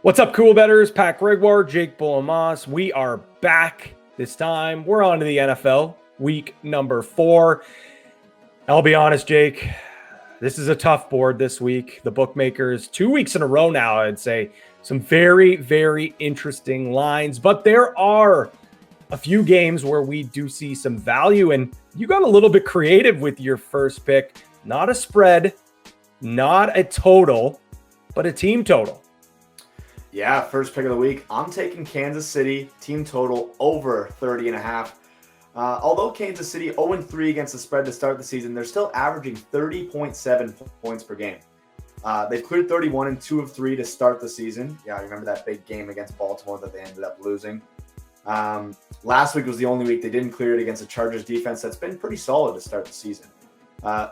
What's up, cool betters? Pat Gregoire, Jake Bolin. We are back this time. We're on to the NFL, week number 4. I'll be honest, Jake, this is a tough board this week. The bookmakers, 2 weeks in a row now, I'd say, some very, very interesting lines. But there are a few games where we do see some value, and you got a little bit creative with your first pick. Not a spread, not a total, but a team total. Yeah, first pick of the week. I'm taking Kansas City, team total over 30.5. Although Kansas City 0-3 against the spread to start the season, they're still averaging 30.7 points per game. They've cleared 31 in 2 of 3 to start the season. Yeah, I remember that big game against Baltimore that they ended up losing. Last week was the only week they didn't clear it against the Chargers defense that's been pretty solid to start the season.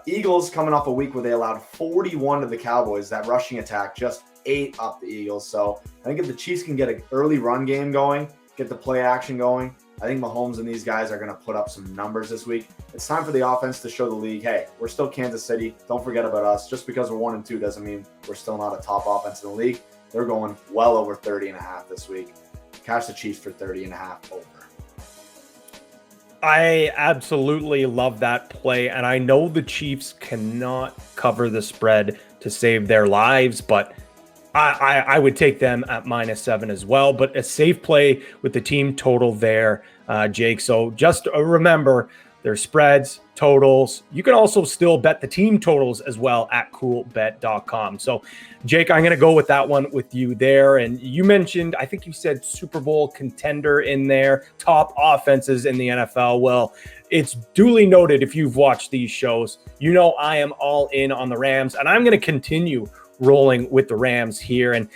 Eagles coming off a week where they allowed 41 to the Cowboys. That rushing attack just ate up the Eagles. So I think if the Chiefs can get an early run game going, get the play action going, I think Mahomes and these guys are going to put up some numbers this week. It's time for the offense to show the league, hey, we're still Kansas City. Don't forget about us. Just because we're 1-2 doesn't mean we're still not a top offense in the league. They're going well over 30.5 this week. Cash the Chiefs for 30.5 over. I absolutely love that play, and I know the Chiefs cannot cover the spread to save their lives, but I would take them at -7 as well. But a safe play with the team total there, Jake. So just remember, there's spreads, totals. You can also still bet the team totals as well at coolbet.com. So, Jake, I'm going to go with that one with you there. And you mentioned, I think you said Super Bowl contender in there, top offenses in the NFL. Well, it's duly noted if you've watched these shows. You know I am all in on the Rams, and I'm going to continue rolling with the Rams here. And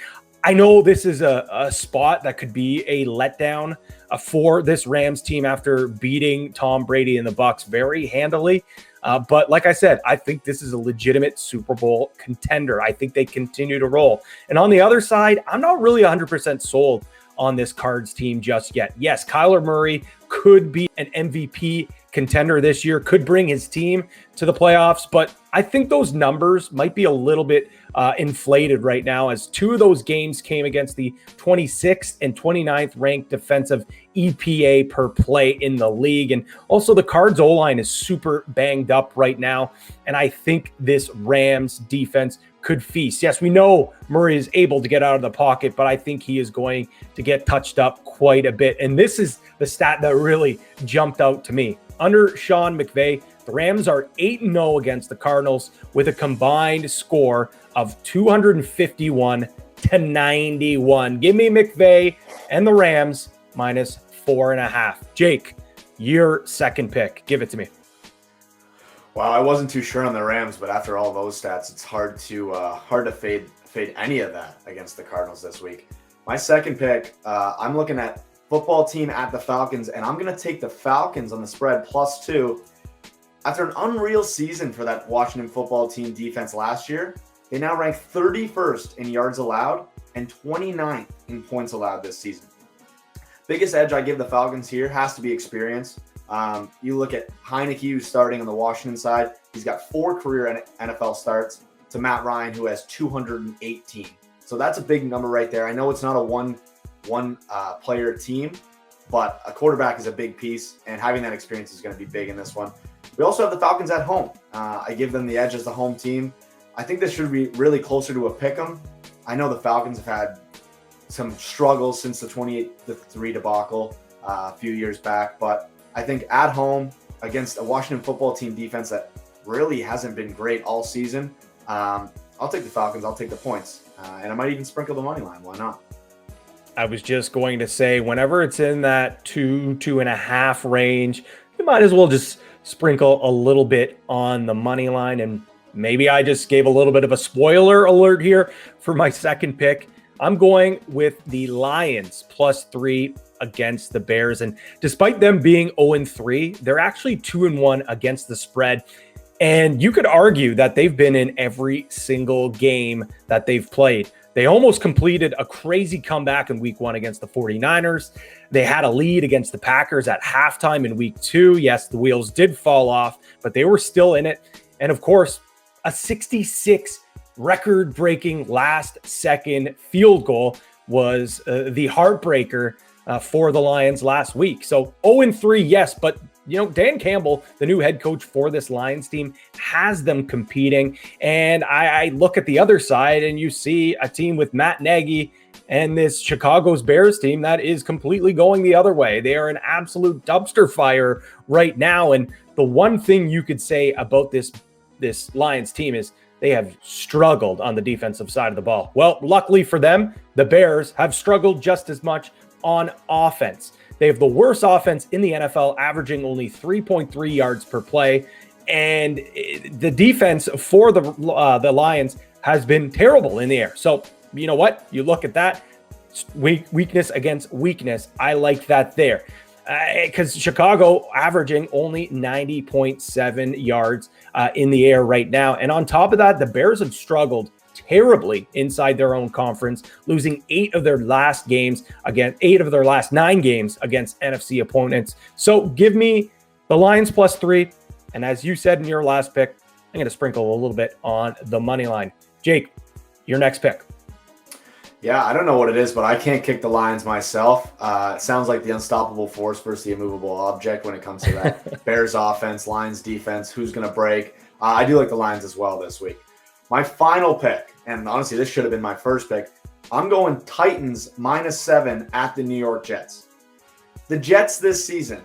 I know this is a spot that could be a letdown for this Rams team after beating Tom Brady and the Bucs very handily. But like I said, I think this is a legitimate Super Bowl contender. I think they continue to roll. And on the other side, I'm not really 100% sold on this Cards team just yet. Yes, Kyler Murray could be an MVP contender this year, could bring his team to the playoffs, but I think those numbers might be a little bit inflated right now, as 2 of those games came against the 26th and 29th ranked defensive EPA per play in the league. And also the Cards O-line is super banged up right now, and I think this Rams defense could feast. Yes, we know Murray is able to get out of the pocket, but I think he is going to get touched up quite a bit. And this is the stat that really jumped out to me. Under Sean McVay, the Rams are 8-0 against the Cardinals with a combined score of 251-91. Give me McVay and the Rams -4.5. Jake, your second pick. Give it to me. Wow, I wasn't too sure on the Rams, but after all those stats, it's hard to fade any of that against the Cardinals this week. My second pick, I'm looking at football team at the Falcons, and I'm going to take the Falcons on the spread +2. After an unreal season for that Washington football team defense last year, they now rank 31st in yards allowed and 29th in points allowed this season. Biggest edge I give the Falcons here has to be experience. You look at Heineke, who's starting on the Washington side. He's got 4 career NFL starts, to Matt Ryan, who has 218. So that's a big number right there. I know it's not a one player team, but a quarterback is a big piece, and having that experience is going to be big in this one. We also have the Falcons at home. I give them the edge as the home team. I think this should be really closer to a pick'em. I know the Falcons have had some struggles since the 28-3 debacle a few years back, but I think at home against a Washington football team defense that really hasn't been great all season, I'll take the Falcons. I'll take the points, and I might even sprinkle the money line. Why not? I was just going to say, whenever it's in that 2.5 range, you might as well just sprinkle a little bit on the money line. And maybe I just gave a little bit of a spoiler alert here for my second pick. I'm going with the Lions +3 against the Bears. And despite them being 0-3, they're actually 2-1 against the spread. And you could argue that they've been in every single game that they've played. They almost completed a crazy comeback in week 1 against the 49ers. They had a lead against the Packers at halftime in week 2. Yes, the wheels did fall off, but they were still in it. And of course, a 66 record-breaking last-second field goal was the heartbreaker for the Lions last week. So 0-3, yes, but Dan Campbell, the new head coach for this Lions team, has them competing. And I look at the other side and you see a team with Matt Nagy and this Chicago's Bears team that is completely going the other way. They are an absolute dumpster fire right now. And the one thing you could say about this Lions team is they have struggled on the defensive side of the ball. Well, luckily for them, the Bears have struggled just as much on offense. They have the worst offense in the NFL, averaging only 3.3 yards per play. And the defense for the Lions has been terrible in the air. So you know what? You look at that, weakness against weakness. I like that there. Because Chicago averaging only 90.7 yards in the air right now. And on top of that, the Bears have struggled terribly inside their own conference, losing 8 of their last 9 games against NFC opponents. So give me the Lions +3. And as you said in your last pick, I'm going to sprinkle a little bit on the money line. Jake, your next pick. Yeah, I don't know what it is, but I can't kick the Lions myself. It sounds like the unstoppable force versus the immovable object when it comes to that. Bears offense, Lions defense, who's going to break. I do like the Lions as well this week. My final pick, and honestly, this should have been my first pick, I'm going Titans -7 at the New York Jets. The Jets this season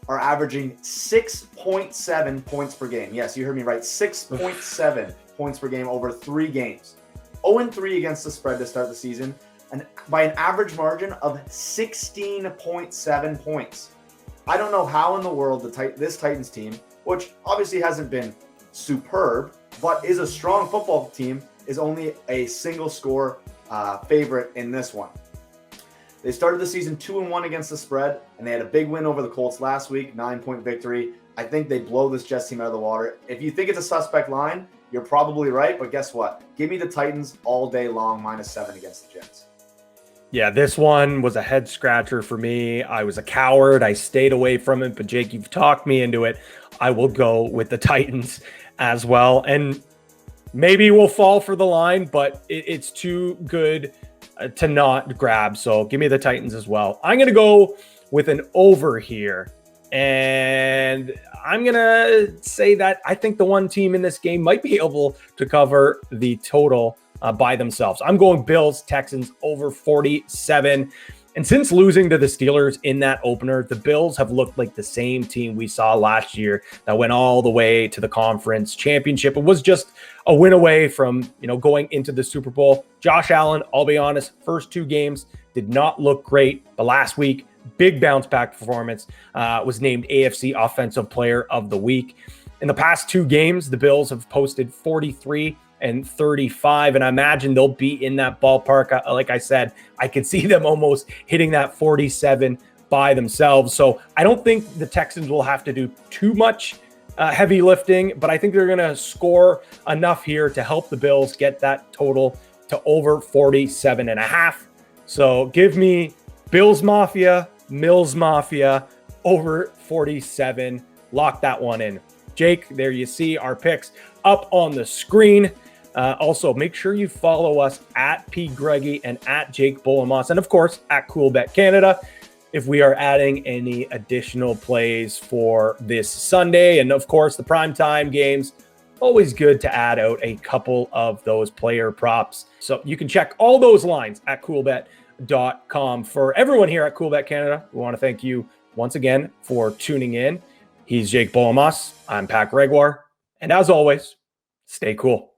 are averaging 6.7 points per game. Yes, you heard me right, 6.7 points per game over 3 games. 0-3 against the spread to start the season, and by an average margin of 16.7 points. I don't know how in the world this Titans team, which obviously hasn't been superb, but is a strong football team, is only a single score favorite in this one. They started the season 2-1 against the spread, and they had a big win over the Colts last week, 9-point victory. I think they blow this Jets team out of the water. If you think it's a suspect line, you're probably right, but guess what? Give me the Titans all day long, -7 against the Jets. Yeah, this one was a head scratcher for me. I was a coward. I stayed away from it, but Jake, you've talked me into it. I will go with the Titans as well. And maybe we'll fall for the line, but it's too good to not grab. So give me the Titans as well. I'm going to go with an over here. And I'm going to say that I think the one team in this game might be able to cover the total by themselves. I'm going Bills, Texans over 47. And since losing to the Steelers in that opener, the Bills have looked like the same team we saw last year that went all the way to the conference championship. It was just a win away from, going into the Super Bowl. Josh Allen, I'll be honest, first 2 games did not look great. But last week, big bounce back performance, was named AFC Offensive Player of the Week. In the past 2 games, the Bills have posted 43 and 35, and I imagine they'll be in that ballpark. Like I said, I could see them almost hitting that 47 by themselves. So I don't think the Texans will have to do too much heavy lifting, but I think they're going to score enough here to help the Bills get that total to over 47.5. So give me Bills Mafia, Mills Mafia, over 47. Lock that one in. Jake, there you see our picks up on the screen. Also, make sure you follow us at P. Greggy and at Jake Bolin, and of course, at Coolbet Canada if we are adding any additional plays for this Sunday. And of course, the primetime games, always good to add out a couple of those player props. So you can check all those lines at coolbet.com. For everyone here at Coolbet Canada, we want to thank you once again for tuning in. He's Jake Bolin. I'm Pat Gregoire. And as always, stay cool.